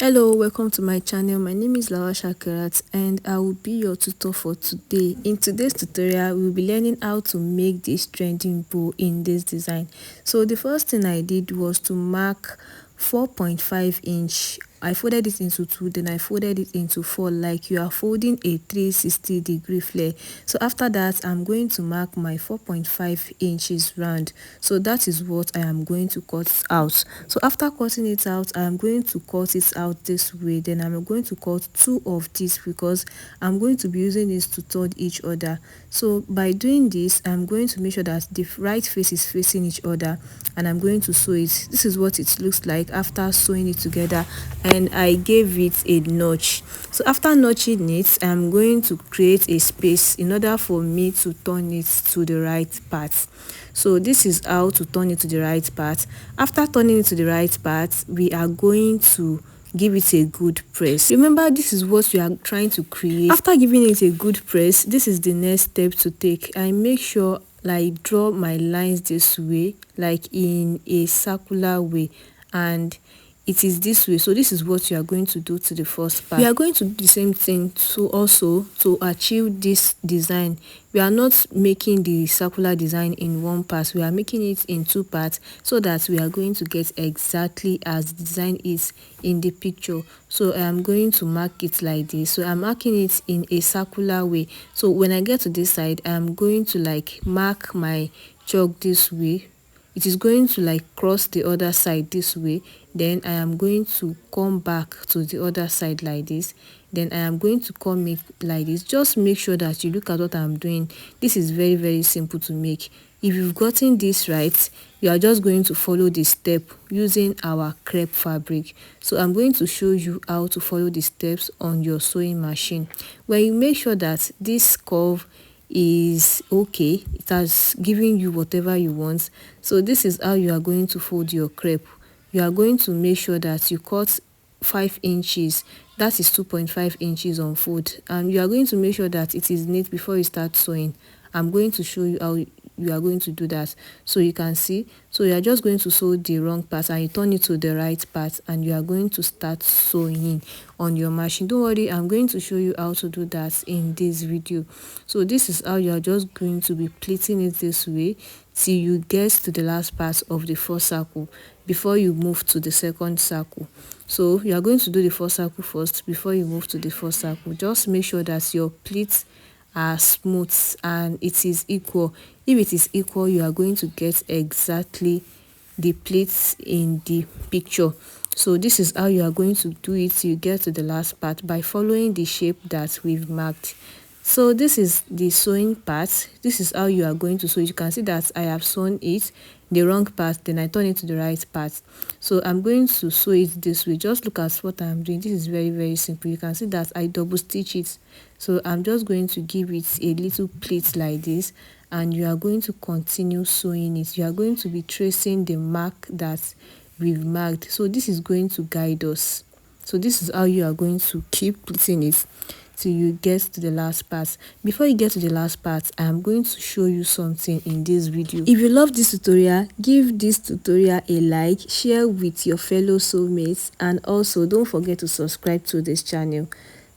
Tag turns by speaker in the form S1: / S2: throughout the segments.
S1: Hello, welcome to my channel. My name is Lawa Shakirat and I will be your tutor for today. In today's tutorial, we will be learning how to make this trending bow in this design. So the first thing I did was to mark 4.5 inch. I folded it into 2, then I folded it into 4, like you are folding a 360-degree flare. So after that, I'm going to mark my 4.5 inches round. So that is what I am going to cut out. So after cutting it out, I am going to cut it out this way. Then I'm going to cut 2 of these because I'm going to be using this to third each other. So by doing this, I'm going to make sure that the right face is facing each other, and I'm going to sew it. This is what it looks like after sewing it together, and I gave it a notch. So after notching it, I'm going to create a space in order for me to turn it to the right part. So this is how to turn it to the right part. After turning it to the right part, we are going to give it a good press. Remember, this is what we are trying to create. After giving it a good press, this is the next step to take. I make sure like draw my lines this way, like in a circular way, and it is this way. So this is what you are going to do to the first part. We are going to do the same thing to also to achieve this design. We are not making the circular design in one part, we are making it in 2 parts, so that we are going to get exactly as the design is in the picture. So I am going to mark it like this. So I'm marking it in a circular way. So when I get to this side, I'm going to like mark my chalk this way. It is going to like cross the other side this way. Then I am going to come back to the other side like this. Then I am going to come it like this. Just make sure that you look at what I'm doing. This is very simple to make. If you've gotten this right, you are just going to follow the step using our crepe fabric. So I'm going to show you how to follow the steps on your sewing machine. When you make sure that this curve is okay, it has given you whatever you want. So this is how you are going to fold your crepe. You are going to make sure that you cut 5 inches, that is 2.5 inches on fold, and you are going to make sure that it is neat before you start sewing. I'm going to show you how you are going to do that, so you can see. So you are just going to sew the wrong part and you turn it to the right part, and you are going to start sewing on your machine. Don't worry, I'm going to show you how to do that in this video. So this is how you are just going to be pleating it this way till you get to the last part of the first circle before you move to the second circle. So you are going to do the first circle first before you move to the first circle. Just make sure that your pleats are smooth and it is equal. If it is equal, you are going to get exactly the pleats in the picture. So this is how you are going to do it till you get to the last part by following the shape that we've marked. So this is the sewing part. This is how you are going to sew. You can see that I have sewn it the wrong part, then I turn it to the right part. So I'm going to sew it this way. Just look at what I'm doing. This is very simple. You can see that I double stitch it. So I'm just going to give it a little pleat like this, and you are going to continue sewing it. You are going to be tracing the mark that we've marked. So this is going to guide us. So this is how you are going to keep pleating it till you get to the last part. Before you get to the last part, I am going to show you something in this video. If you love this tutorial, give this tutorial a like, share with your fellow soulmates, and also don't forget to subscribe to this channel.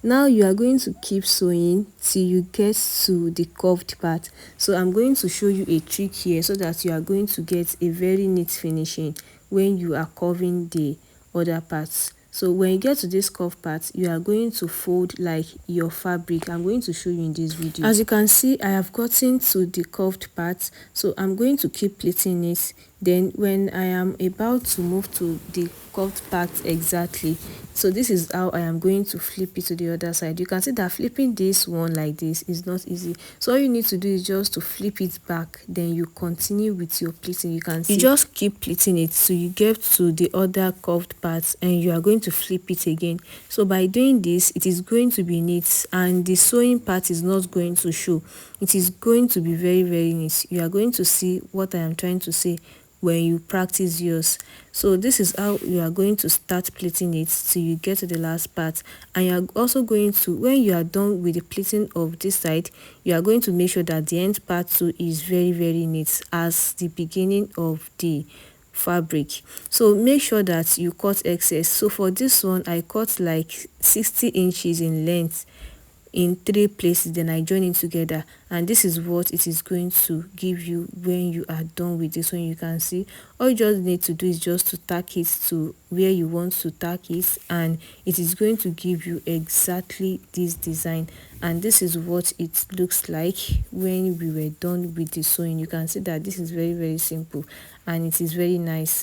S1: Now you are going to keep sewing till you get to the curved part. So I'm going to show you a trick here so that you are going to get a very neat finishing when you are curving the other parts. So when you get to this curved part, you are going to fold like your fabric. I'm going to show you in this video. As you can see, I have gotten to the curved part, so I'm going to keep pleating it. Then when I am about to move to the curved part exactly, so this is how I am going to flip it to the other side. You can see that flipping this one like this is not easy. So all you need to do is just to flip it back, then you continue with your pleating. You can see you just keep pleating it so you get to the other curved parts, and you are going to flip it again. So by doing this, it is going to be neat, and the sewing part is not going to show. It is going to be very neat. You are going to see what I am trying to say when you practice yours. So this is how you are going to start pleating it till you get to the last part. And you are also going to, when you are done with the pleating of this side, you are going to make sure that the end part too is very neat as the beginning of the fabric. So make sure that you cut excess. So for this one I cut like 60 inches in length in 3 places, then I join it together, and this is what it is going to give you when you are done with this one. You can see all you just need to do is just to tack it to where you want to tack it, and it is going to give you exactly this design. And this is what it looks like when we were done with the sewing. You can see that this is very simple and it is very nice.